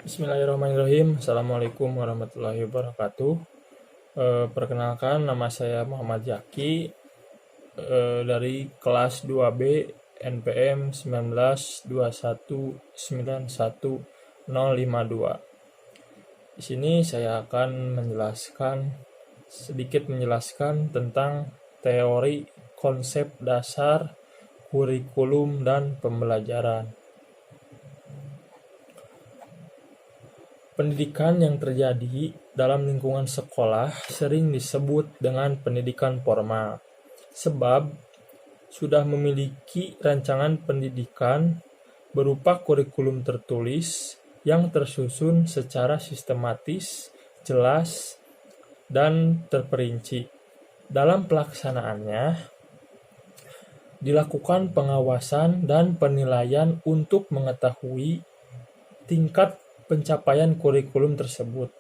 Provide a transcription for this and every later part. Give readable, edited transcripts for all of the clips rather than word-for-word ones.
Bismillahirrahmanirrahim. Assalamualaikum warahmatullahi wabarakatuh. Perkenalkan, nama saya Muhammad Jaki dari kelas 2B NPM 192191052. Di sini saya akan sedikit menjelaskan tentang teori konsep dasar kurikulum dan pembelajaran. Pendidikan yang terjadi dalam lingkungan sekolah sering disebut dengan pendidikan formal, sebab sudah memiliki rancangan pendidikan berupa kurikulum tertulis yang tersusun secara sistematis, jelas, dan terperinci. Dalam pelaksanaannya, dilakukan pengawasan dan penilaian untuk mengetahui tingkat pencapaian kurikulum tersebut.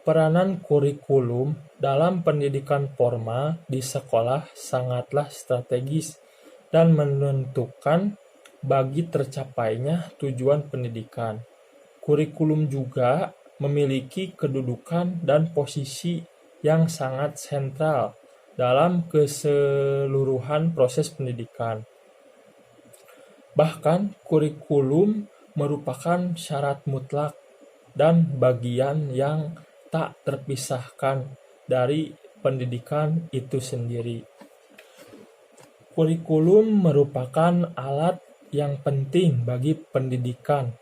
Peranan kurikulum dalam pendidikan formal di sekolah sangatlah strategis dan menentukan bagi tercapainya tujuan pendidikan. Kurikulum juga memiliki kedudukan dan posisi yang sangat sentral dalam keseluruhan proses pendidikan. Bahkan kurikulum merupakan syarat mutlak dan bagian yang tak terpisahkan dari pendidikan itu sendiri. Kurikulum merupakan alat yang penting bagi pendidikan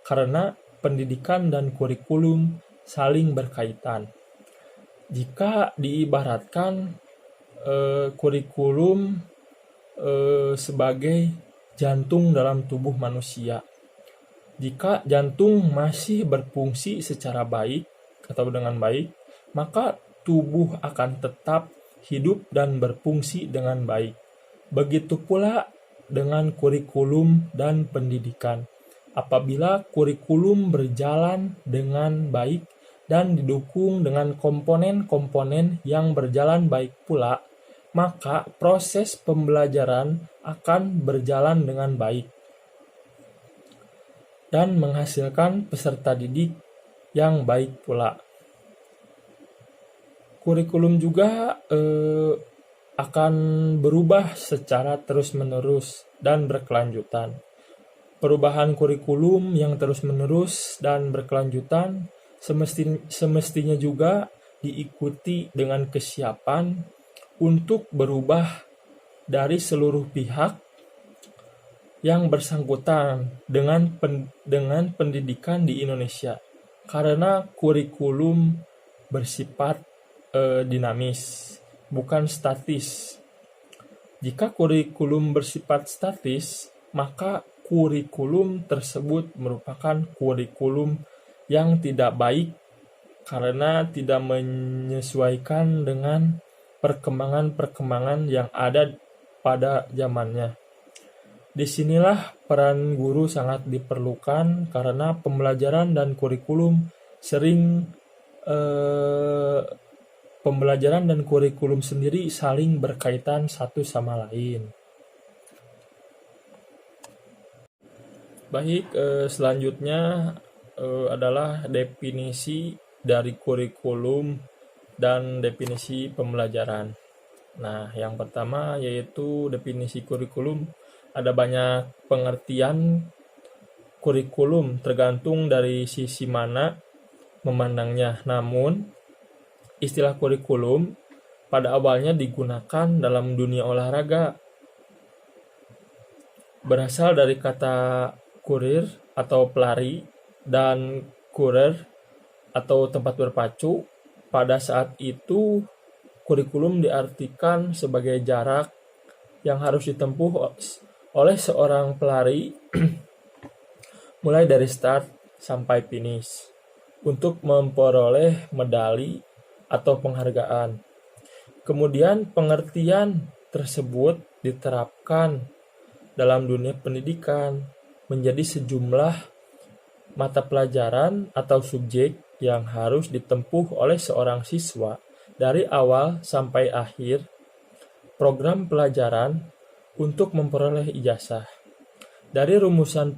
karena pendidikan dan kurikulum saling berkaitan. Jika diibaratkan kurikulum sebagai jantung dalam tubuh manusia. Jika jantung masih berfungsi secara baik atau dengan baik, maka tubuh akan tetap hidup dan berfungsi dengan baik. Begitu pula dengan kurikulum dan pendidikan. Apabila kurikulum berjalan dengan baik dan didukung dengan komponen-komponen yang berjalan baik pula, maka proses pembelajaran akan berjalan dengan baik dan menghasilkan peserta didik yang baik pula. Kurikulum juga akan berubah secara terus-menerus dan berkelanjutan. Perubahan kurikulum yang terus-menerus dan berkelanjutan semestinya juga diikuti dengan kesiapan untuk berubah dari seluruh pihak yang bersangkutan dengan pendidikan di Indonesia, karena kurikulum bersifat dinamis, bukan statis. Jika kurikulum bersifat statis, maka kurikulum tersebut merupakan kurikulum yang tidak baik karena tidak menyesuaikan dengan perkembangan yang ada pada zamannya. Disinilah peran guru sangat diperlukan karena pembelajaran dan kurikulum sendiri saling berkaitan satu sama lain. Baik, selanjutnya adalah definisi dari kurikulum dan definisi pembelajaran. Nah, yang pertama yaitu definisi kurikulum. Ada banyak pengertian kurikulum tergantung dari sisi mana memandangnya. Namun, istilah kurikulum pada awalnya digunakan dalam dunia olahraga. Berasal dari kata kurir atau pelari dan kurer atau tempat berpacu. Pada saat itu, kurikulum diartikan sebagai jarak yang harus ditempuh oleh seorang pelari mulai dari start sampai finish untuk memperoleh medali atau penghargaan. Kemudian pengertian tersebut diterapkan dalam dunia pendidikan menjadi sejumlah mata pelajaran atau subjek yang harus ditempuh oleh seorang siswa dari awal sampai akhir program pelajaran untuk memperoleh ijazah. Dari rumusan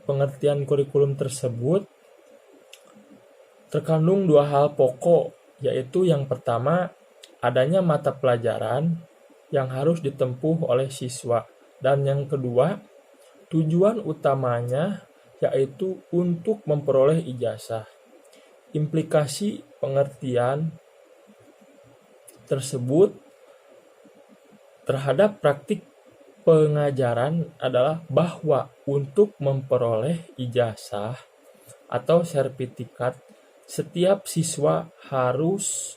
pengertian kurikulum tersebut terkandung dua hal pokok, yaitu yang pertama, adanya mata pelajaran yang harus ditempuh oleh siswa, dan yang kedua, tujuan utamanya yaitu untuk memperoleh ijazah. Implikasi pengertian tersebut terhadap praktik pengajaran adalah bahwa untuk memperoleh ijazah atau sertifikat, setiap siswa harus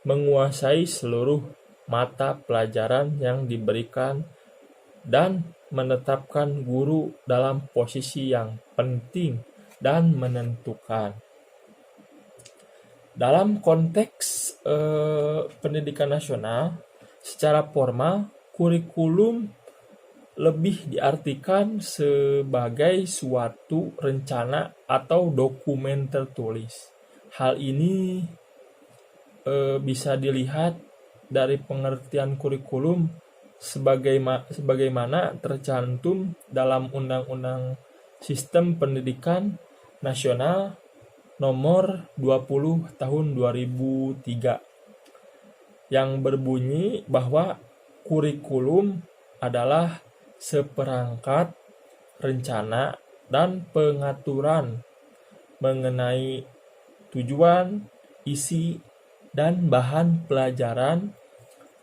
menguasai seluruh mata pelajaran yang diberikan dan menetapkan guru dalam posisi yang penting dan menentukan. Dalam konteks pendidikan nasional, secara formal, kurikulum lebih diartikan sebagai suatu rencana atau dokumen tertulis. Hal ini bisa dilihat dari pengertian kurikulum sebagaimana tercantum dalam Undang-Undang Sistem Pendidikan Nasional Nomor 20 Tahun 2003 yang berbunyi bahwa kurikulum adalah seperangkat rencana dan pengaturan mengenai tujuan, isi, dan bahan pelajaran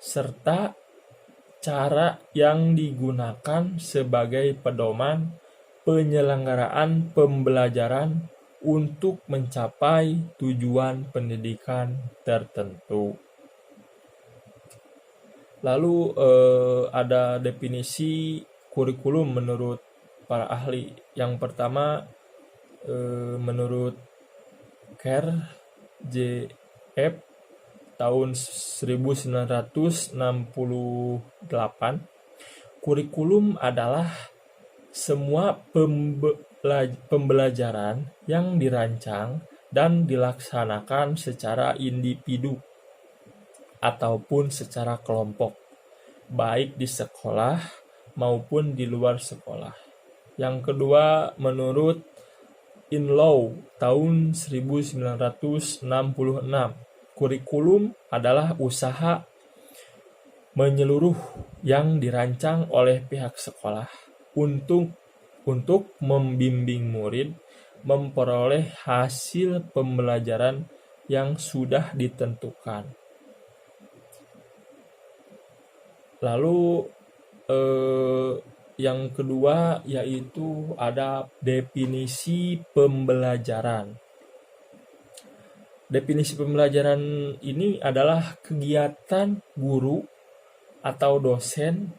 serta cara yang digunakan sebagai pedoman penyelenggaraan pembelajaran untuk mencapai tujuan pendidikan tertentu. Lalu ada definisi kurikulum menurut para ahli. Yang pertama menurut Kerr J.F. tahun 1968, kurikulum adalah semua pembelajaran yang dirancang dan dilaksanakan secara individu ataupun secara kelompok, baik di sekolah maupun di luar sekolah. Yang kedua, menurut Inlow tahun 1966, kurikulum adalah usaha menyeluruh yang dirancang oleh pihak sekolah untuk membimbing murid memperoleh hasil pembelajaran yang sudah ditentukan. Lalu yang kedua yaitu ada definisi pembelajaran. Definisi pembelajaran ini adalah kegiatan guru atau dosen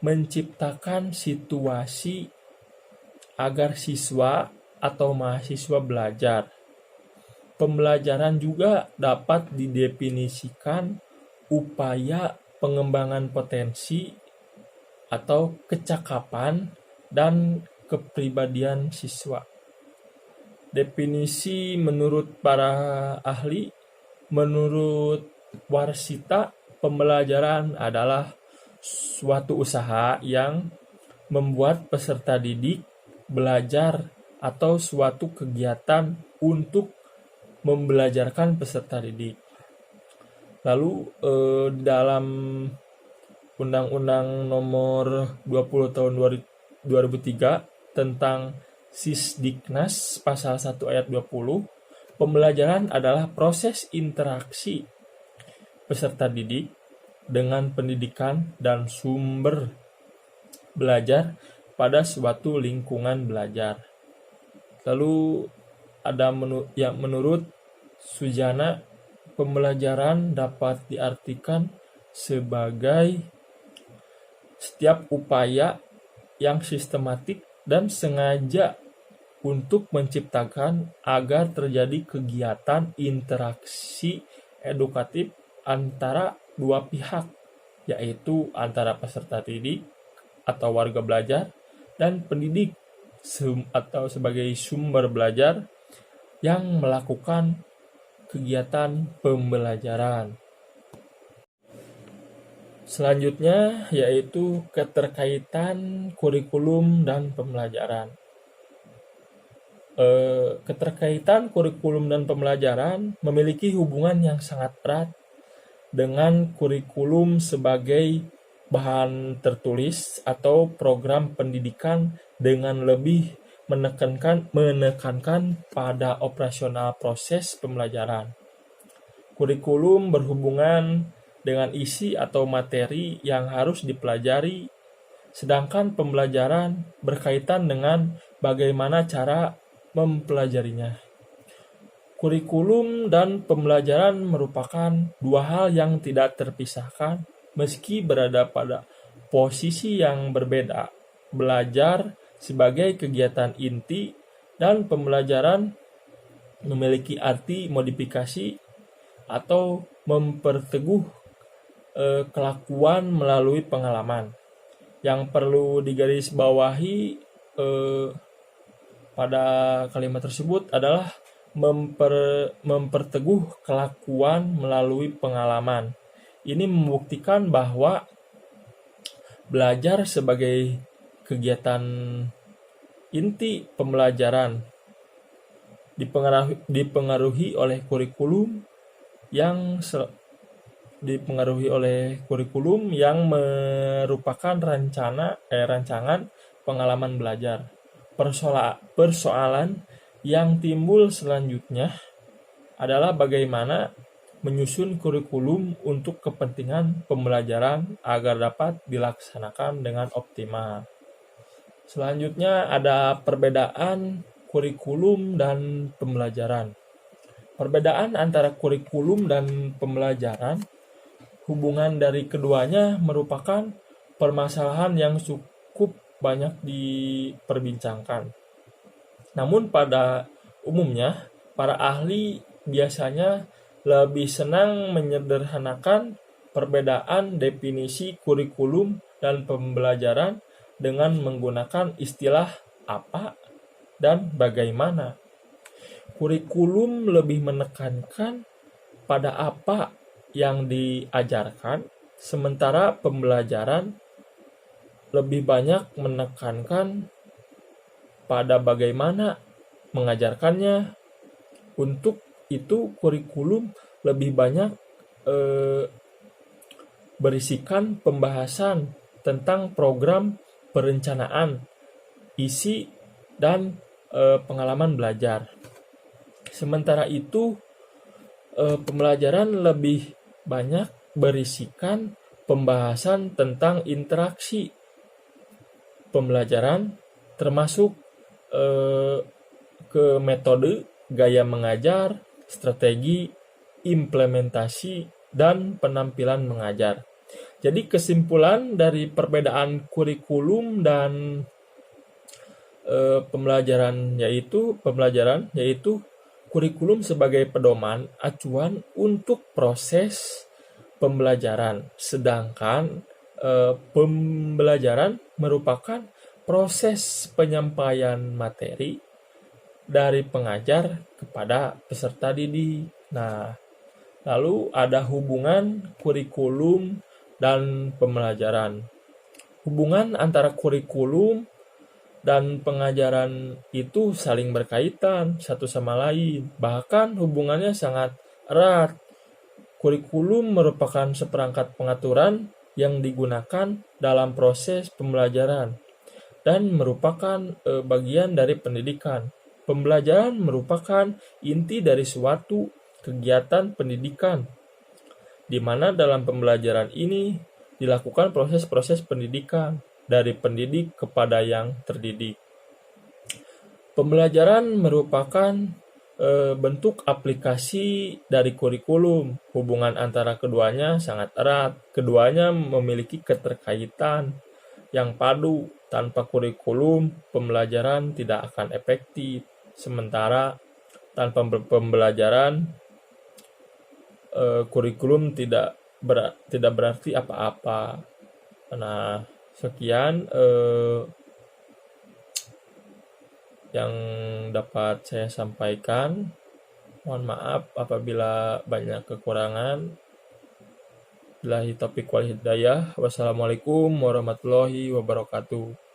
menciptakan situasi agar siswa atau mahasiswa belajar. Pembelajaran juga dapat didefinisikan upaya pengembangan potensi atau kecakapan dan kepribadian siswa. Definisi menurut para ahli, menurut Warsita, pembelajaran adalah suatu usaha yang membuat peserta didik belajar atau suatu kegiatan untuk membelajarkan peserta didik. Lalu dalam Undang-Undang Nomor 20 Tahun 2003 tentang Sisdiknas pasal 1 ayat 20, pembelajaran adalah proses interaksi peserta didik dengan pendidikan dan sumber belajar pada suatu lingkungan belajar. Lalu ada menurut Sujana, pembelajaran dapat diartikan sebagai setiap upaya yang sistematik dan sengaja untuk menciptakan agar terjadi kegiatan interaksi edukatif antara dua pihak, yaitu antara peserta didik atau warga belajar dan pendidik atau sebagai sumber belajar yang melakukan kegiatan pembelajaran. Selanjutnya yaitu keterkaitan kurikulum dan pembelajaran. keterkaitan kurikulum dan pembelajaran memiliki hubungan yang sangat erat dengan kurikulum sebagai bahan tertulis atau program pendidikan dengan lebih menekankan pada operasional proses pembelajaran. Kurikulum berhubungan dengan isi atau materi yang harus dipelajari, sedangkan pembelajaran berkaitan dengan bagaimana cara mempelajarinya. Kurikulum dan pembelajaran merupakan dua hal yang tidak terpisahkan meski berada pada posisi yang berbeda. Belajar sebagai kegiatan inti dan pembelajaran memiliki arti modifikasi atau memperteguh kelakuan melalui pengalaman. Yang perlu digarisbawahi pada kalimat tersebut adalah memperteguh kelakuan melalui pengalaman. Ini membuktikan bahwa belajar sebagai kegiatan inti pembelajaran dipengaruhi oleh kurikulum yang merupakan rancangan pengalaman belajar. Persoalan yang timbul selanjutnya adalah bagaimana menyusun kurikulum untuk kepentingan pembelajaran agar dapat dilaksanakan dengan optimal. Selanjutnya ada perbedaan kurikulum dan pembelajaran. Perbedaan antara kurikulum dan pembelajaran, hubungan dari keduanya merupakan permasalahan yang cukup banyak diperbincangkan. Namun pada umumnya, para ahli biasanya lebih senang menyederhanakan perbedaan definisi kurikulum dan pembelajaran dengan menggunakan istilah apa dan bagaimana. Kurikulum lebih menekankan pada apa yang diajarkan, sementara pembelajaran lebih banyak menekankan pada bagaimana mengajarkannya. Untuk itu kurikulum lebih banyak berisikan pembahasan tentang program perencanaan, isi, dan pengalaman belajar. Sementara itu pembelajaran lebih banyak berisikan pembahasan tentang interaksi pembelajaran, termasuk ke metode, gaya mengajar, strategi, implementasi, dan penampilan mengajar. Jadi kesimpulan dari perbedaan kurikulum dan pembelajaran yaitu kurikulum sebagai pedoman acuan untuk proses pembelajaran, sedangkan pembelajaran merupakan proses penyampaian materi dari pengajar kepada peserta didik. Nah, lalu ada hubungan kurikulum dan pembelajaran. Hubungan antara kurikulum dan pengajaran itu saling berkaitan satu sama lain. Bahkan hubungannya sangat erat. Kurikulum merupakan seperangkat pengaturan yang digunakan dalam proses pembelajaran dan merupakan bagian dari pendidikan. Pembelajaran merupakan inti dari suatu kegiatan pendidikan, di mana dalam pembelajaran ini dilakukan proses-proses pendidikan dari pendidik kepada yang terdidik. Pembelajaran merupakan bentuk aplikasi dari kurikulum. Hubungan antara keduanya sangat erat. Keduanya memiliki keterkaitan yang padu. Tanpa kurikulum, pembelajaran tidak akan efektif. Sementara tanpa pembelajaran, kurikulum tidak berarti apa-apa. Nah, sekian yang dapat saya sampaikan. Mohon maaf apabila banyak kekurangan. Billahi taufiq wal hidayah. Wassalamualaikum warahmatullahi wabarakatuh.